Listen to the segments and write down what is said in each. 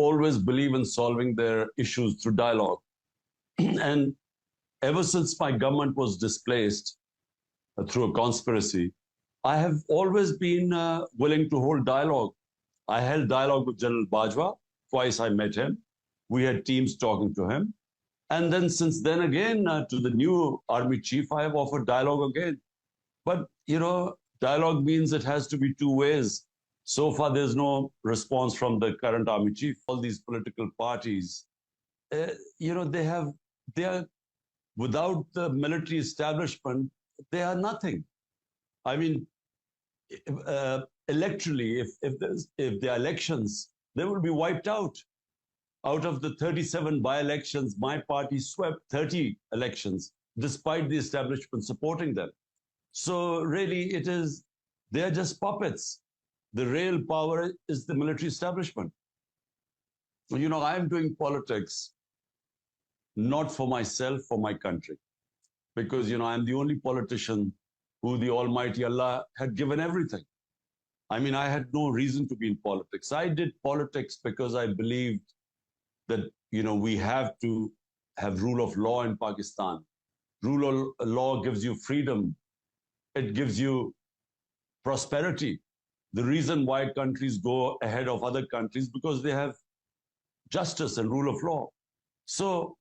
always believe in solving their issues through dialogue. And ever since my government was displaced through a conspiracy, I have always been willing to hold dialogue. I held dialogue with General Bajwa. Twice I met him. We had teams talking to him. And then since then again, to the new army chief, I have offered dialogue again. But, dialogue means it has to be two ways. So far, there's no response from the current army chief. All these political parties, they are, without the military establishment, they are nothing. I mean, electorally, if there are elections, they will be wiped out. Out of the 37 by-elections, my party swept 30 elections, despite the establishment supporting them. So really, they are just puppets. The real power is the military establishment. I'm doing politics not for myself, for my country. Because, I'm the only politician who the Almighty Allah had given everything. I mean, I had no reason to be in politics. I did politics because I believed that, we have to have rule of law in Pakistan. Rule of law gives you freedom. It gives you prosperity. The reason why countries go ahead of other countries because they have justice and rule of law. So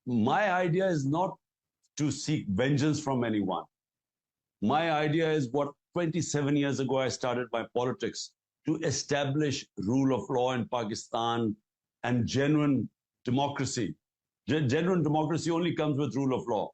my idea is not to seek vengeance from anyone. My idea is what 27 years ago I started my politics, to establish rule of law in Pakistan and genuine democracy. Genuine democracy only comes with rule of law.